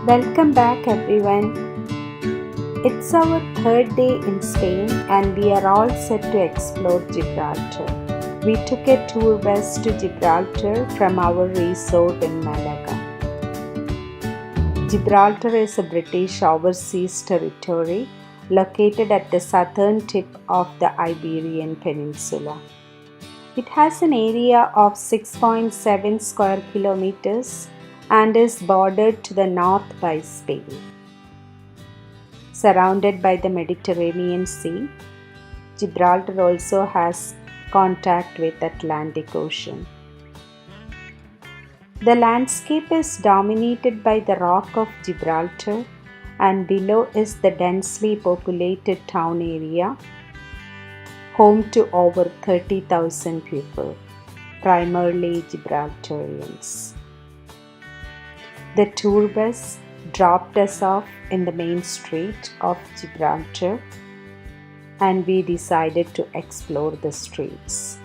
Welcome back everyone. It's our third day in Spain and we are all set to explore Gibraltar. We took a tour west to Gibraltar from our resort in Malaga. Gibraltar is a British overseas territory located at the southern tip of the Iberian Peninsula. It has an area of 6.7 square kilometers and is bordered to the north by Spain. Surrounded by the Mediterranean Sea, Gibraltar also has contact with the Atlantic Ocean. The landscape is dominated by the Rock of Gibraltar, and below is the densely populated town area, home to over 30,000 people, primarily Gibraltarians. The tour bus dropped us off in the main street of Gibraltar, and we decided to explore the streets.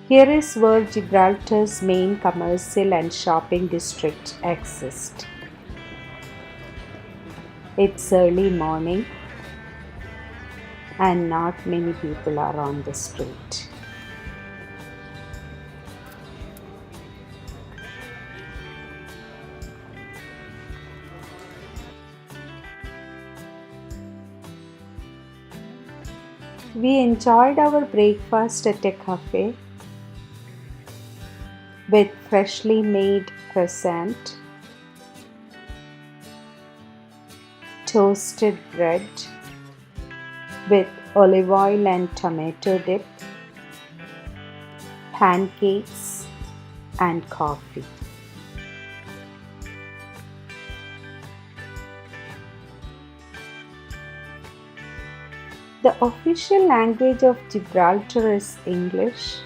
Here is where Gibraltar's main commercial and shopping district exists. It's early morning and not many people are on the street. We enjoyed our breakfast at a cafe with freshly made croissant, toasted bread with olive oil and tomato dip, pancakes and coffee. The official language of Gibraltar is English.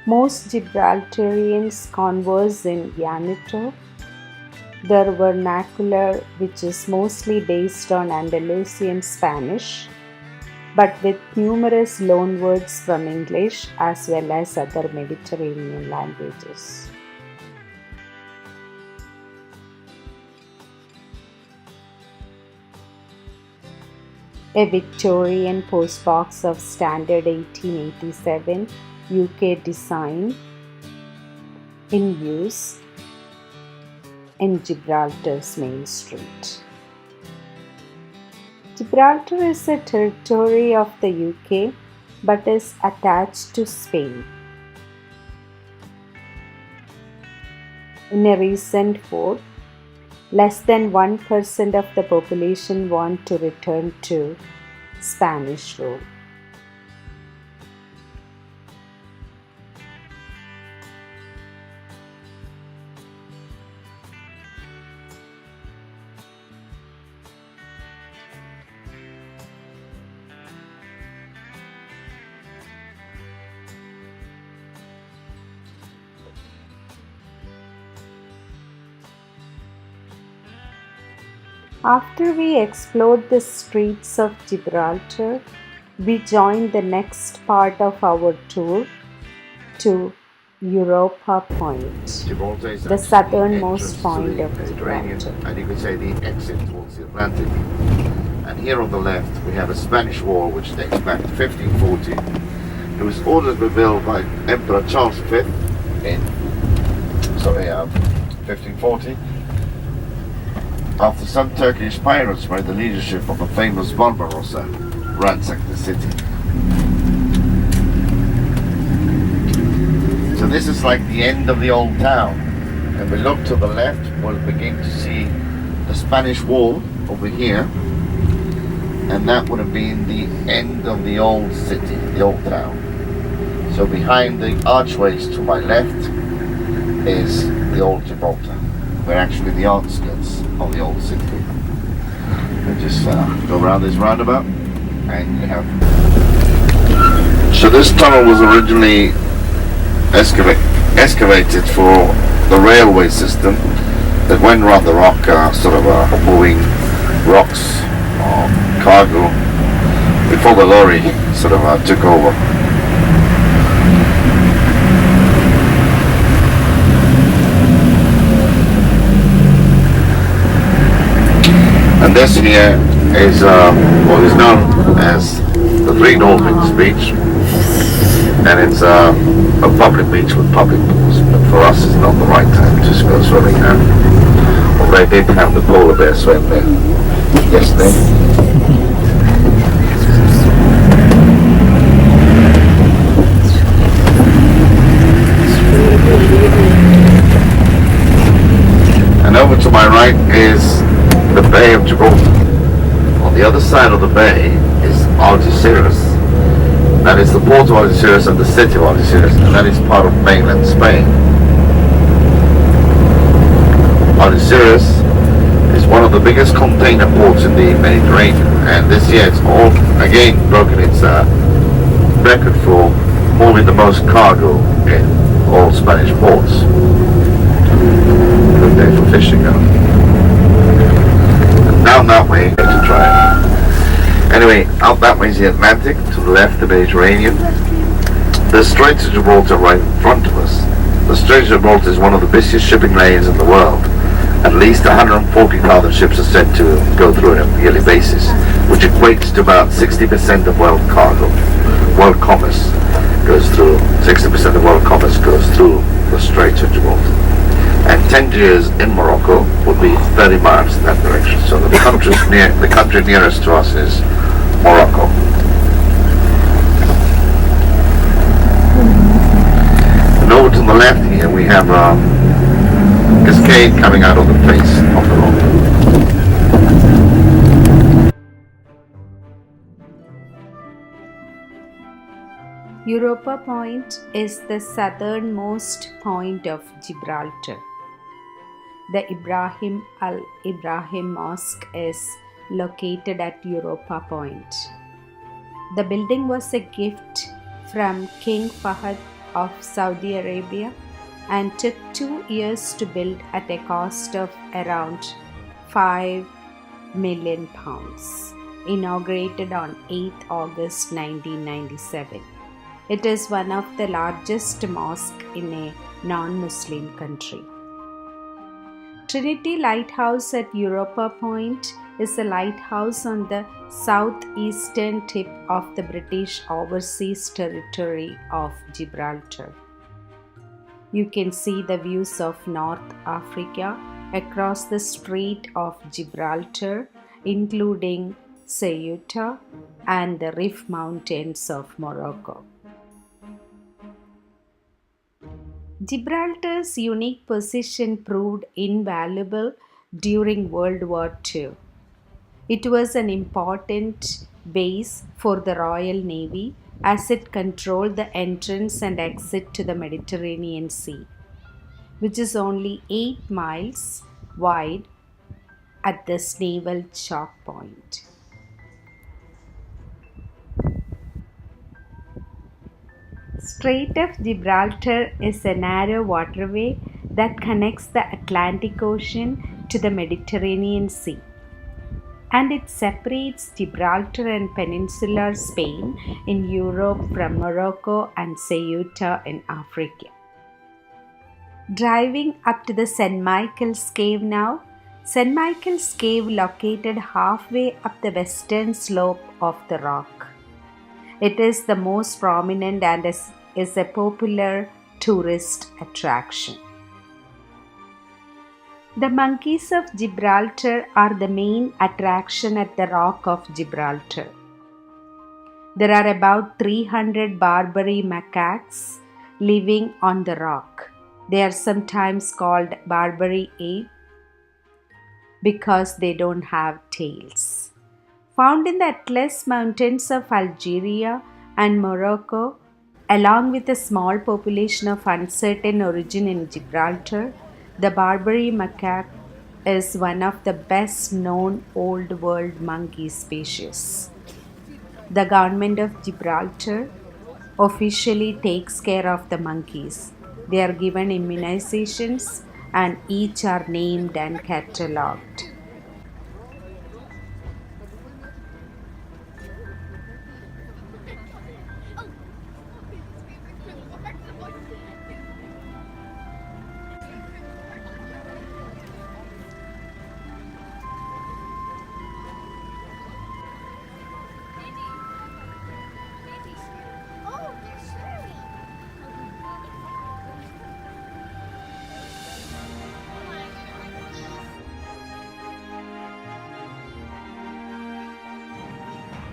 Most Gibraltarians converse in Llanito, their vernacular, which is mostly based on Andalusian Spanish, but with numerous loanwords from English as well as other Mediterranean languages. A Victorian postbox of standard 1887 UK design in use in Gibraltar's main street. Gibraltar is a territory of the UK but is attached to Spain. In a recent vote, less than 1% of the population want to return to Spanish rule. After we explored the streets of Gibraltar, we joined the next part of our tour to Europa Point, the southernmost point of Gibraltar. And you could say the exit towards the Atlantic. And here on the left we have a Spanish wall which dates back to 1540. It was ordered to be built by Emperor Charles V in 1540. After some Turkish pirates, by the leadership of the famous Barbarossa, ransacked the city. So this is like the end of the old town. And we look to the left, we'll begin to see the Spanish wall over here. And that would have been the end of the old city, the old town. So behind the archways to my left is the old Gibraltar. We're actually the outskirts of the old city. We just go around this roundabout and you have... So this tunnel was originally excavated for the railway system that went around the rock, moving rocks or cargo before the lorry took over. this here is what is known as the Three Dolphins Beach, and it's a public beach with public pools. But for us, it's not the right time to go swimming now. Well, they did have the polar bear swim there yesterday. And over to my right is the Bay of Gibraltar. On the other side of the bay is Algeciras. That is the port of Algeciras and the city of Algeciras, and that is part of mainland Spain. Algeciras is one of the biggest container ports in the Mediterranean, and this year it's all again broken its record for moving the most cargo in all Spanish ports. Good day for fishing now. And down that way to try it. Anyway, out that way is the Atlantic, to the left the Mediterranean. The Strait of Gibraltar right in front of us. The Strait of Gibraltar is one of the busiest shipping lanes in the world. At least 140,000 ships are said to go through it on a yearly basis, which equates to about 60% of world cargo. World commerce goes through, 60% of world commerce goes through the Strait of Gibraltar. And Tangiers in Morocco would be 30 miles in that direction. So the country nearest to us is Morocco. And over to the left here we have a cascade coming out of the face of the rock. Europa Point is the southernmost point of Gibraltar. The Ibrahim-al-Ibrahim Mosque is located at Europa Point. The building was a gift from King Fahd of Saudi Arabia and took 2 years to build at a cost of around £5 million. Inaugurated on 8th August 1997. It is one of the largest mosques in a non-Muslim country. Trinity Lighthouse at Europa Point is a lighthouse on the southeastern tip of the British Overseas Territory of Gibraltar. You can see the views of North Africa across the Strait of Gibraltar, including Ceuta and the Rif Mountains of Morocco. Gibraltar's unique position proved invaluable during World War II. It was an important base for the Royal Navy as it controlled the entrance and exit to the Mediterranean Sea, which is only 8 miles wide at this naval choke point. Strait of Gibraltar is a narrow waterway that connects the Atlantic Ocean to the Mediterranean Sea, and it separates Gibraltar and peninsular Spain in Europe from Morocco and Ceuta in Africa. Driving up to the St. Michael's Cave now, St. Michael's Cave located halfway up the western slope of the rock. It is the most prominent and is a popular tourist attraction. The monkeys of Gibraltar are the main attraction at the Rock of Gibraltar. There are about 300 Barbary macaques living on the rock. They are sometimes called Barbary ape because they don't have tails. Found in the Atlas Mountains of Algeria and Morocco, along with a small population of uncertain origin in Gibraltar, the Barbary macaque is one of the best known Old World monkey species. The government of Gibraltar officially takes care of the monkeys. They are given immunizations and each are named and catalogued.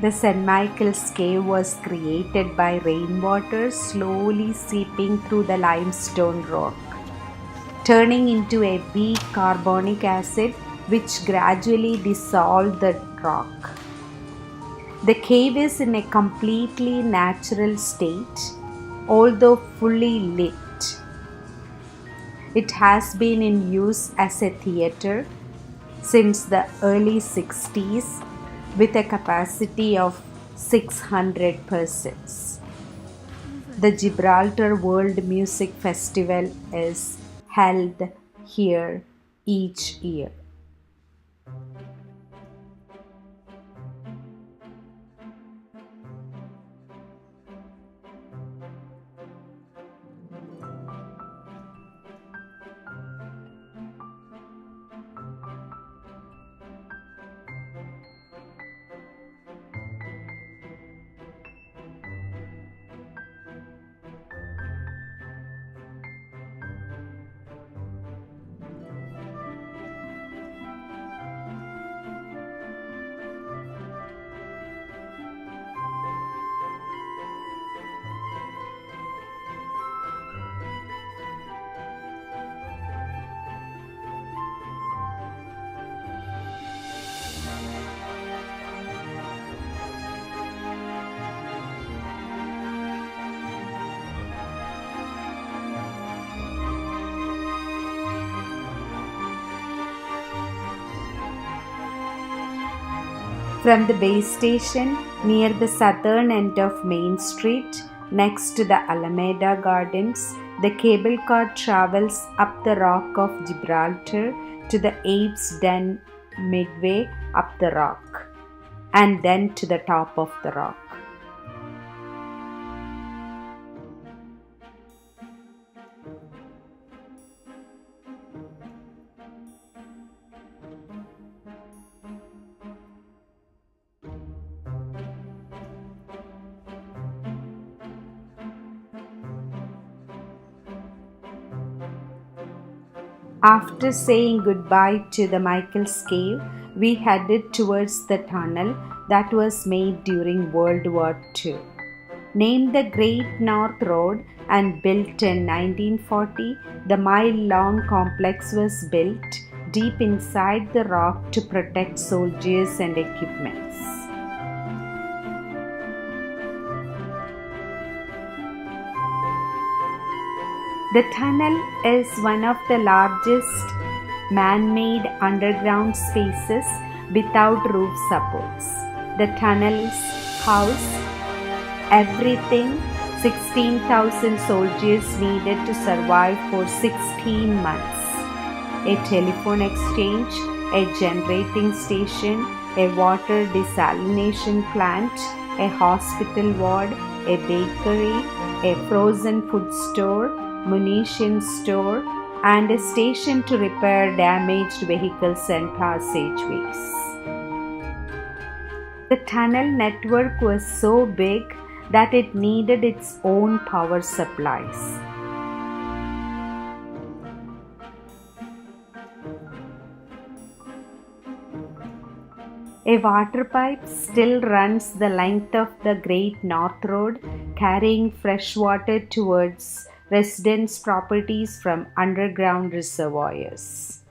The St. Michael's Cave was created by rainwater slowly seeping through the limestone rock, turning into a weak carbonic acid which gradually dissolved the rock. The cave is in a completely natural state, although fully lit. It has been in use as a theater since the early 60s with a capacity of 600 persons. The Gibraltar World Music Festival is held here each year. From the base station near the southern end of Main Street, next to the Alameda Gardens, the cable car travels up the Rock of Gibraltar to the Apes' Den midway up the rock, and then to the top of the rock. After saying goodbye to the Michael's Cave, we headed towards the tunnel that was made during World War II. Named the Great North Road and built in 1940, the mile-long complex was built deep inside the rock to protect soldiers and equipments. The tunnel is one of the largest man-made underground spaces without roof supports. The tunnels house everything 16,000 soldiers needed to survive for 16 months. A telephone exchange, a generating station, a water desalination plant, a hospital ward, a bakery, a frozen food store, munitions store, and a station to repair damaged vehicles and passageways. The tunnel network was so big that it needed its own power supplies. A water pipe still runs the length of the Great North Road, carrying fresh water towards residents' properties from underground reservoirs.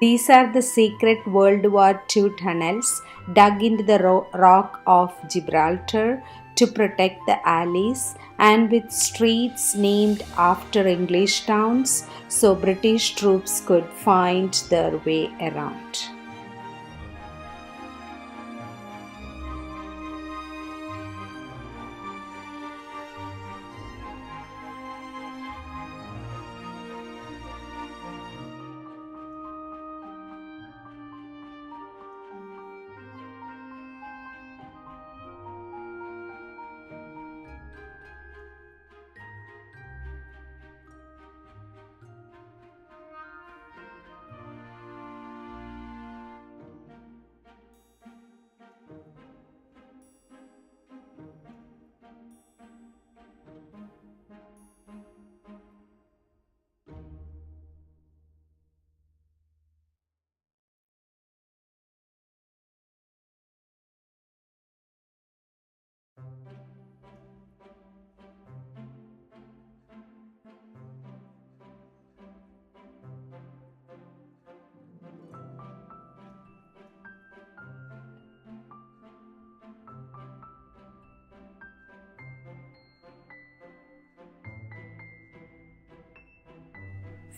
These are the secret World War II tunnels dug into the Rock of Gibraltar to protect the alleys, and with streets named after English towns so British troops could find their way around.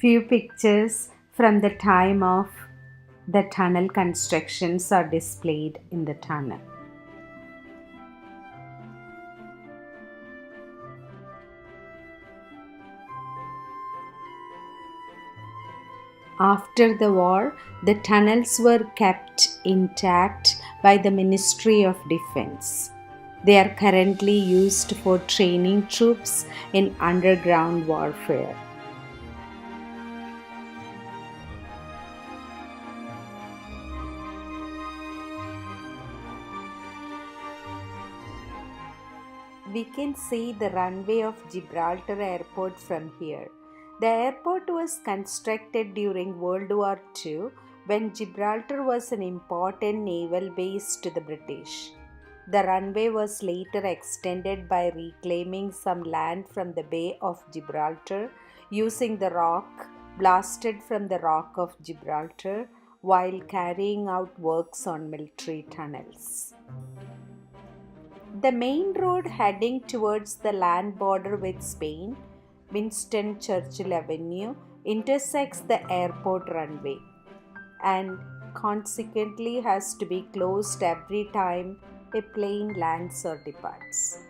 Few pictures from the time of the tunnel constructions are displayed in the tunnel. After the war, the tunnels were kept intact by the Ministry of Defense. They are currently used for training troops in underground warfare. We can see the runway of Gibraltar Airport from here. The airport was constructed during World War II when Gibraltar was an important naval base to the British. The runway was later extended by reclaiming some land from the Bay of Gibraltar using the rock blasted from the Rock of Gibraltar while carrying out works on military tunnels. The main road heading towards the land border with Spain, Winston Churchill Avenue, intersects the airport runway and consequently has to be closed every time a plane lands or departs.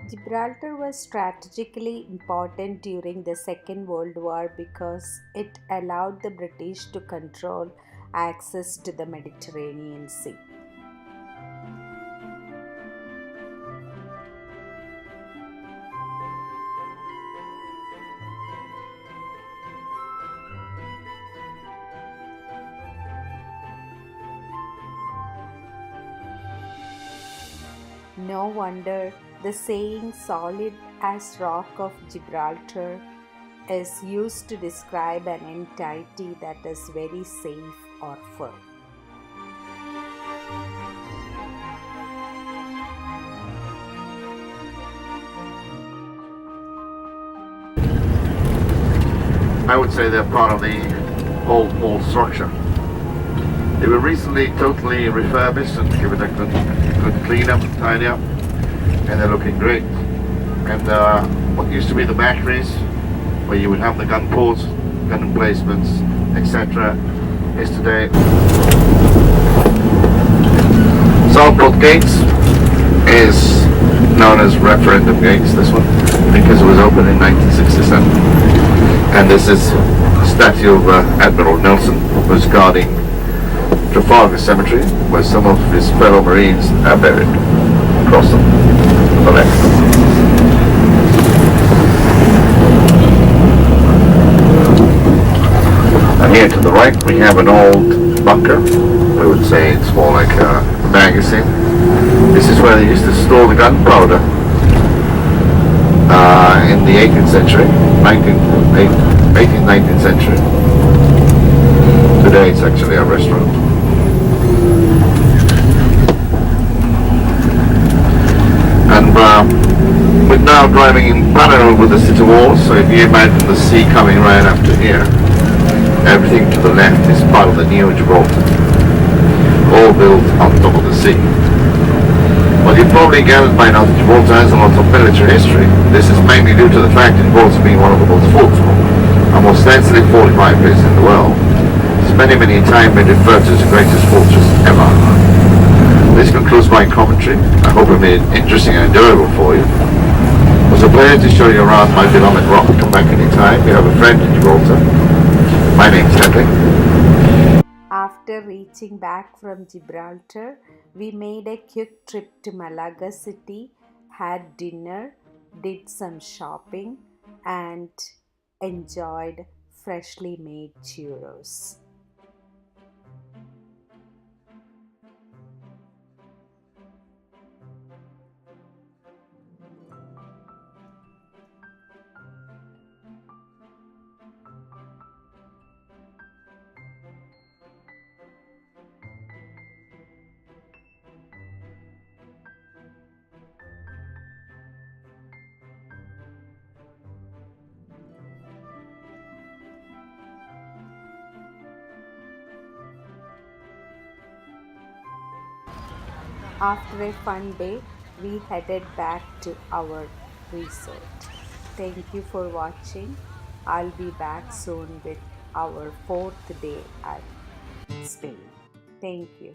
Gibraltar was strategically important during the Second World War because it allowed the British to control access to the Mediterranean Sea. No wonder the saying solid as Rock of Gibraltar is used to describe an entity that is very safe or firm. I would say they're part of the old mall structure. They were recently totally refurbished and given a good clean up and tidy up, and they're looking great. And what used to be the batteries, where you would have the gun ports, gun emplacements, etc., is today. Southport Gates is known as Referendum Gates, this one, because it was opened in 1967. And this is a statue of Admiral Nelson, who's guarding Trafalgar Cemetery, where some of his fellow Marines are buried. Across them, to the left. And here to the right, we have an old bunker. We would say it's more like a magazine. This is where they used to store the gunpowder in the 18th century, 18th, 19th century. Today it's actually a restaurant. And we're now driving in parallel with the city walls, so if you imagine the sea coming right after here, everything to the left is part of the new Gibraltar, all built on top of the sea. Well, you probably gathered by now that Gibraltar has a lot of military history. This is mainly due to the fact that Gibraltar being one of the most fortified and most densely fortified places in the world. It's many times been referred to as the greatest fortress ever. This concludes my commentary. I hope I made it interesting and enjoyable for you. It was a pleasure to show you around my beloved rock. Come back anytime. You have a friend in Gibraltar. My name's Henry. After reaching back from Gibraltar, we made a quick trip to Malaga city, had dinner, did some shopping, and enjoyed freshly made churros. After a fun day, we headed back to our resort. Thank you for watching. I'll be back soon with our fourth day at Spain. Thank you.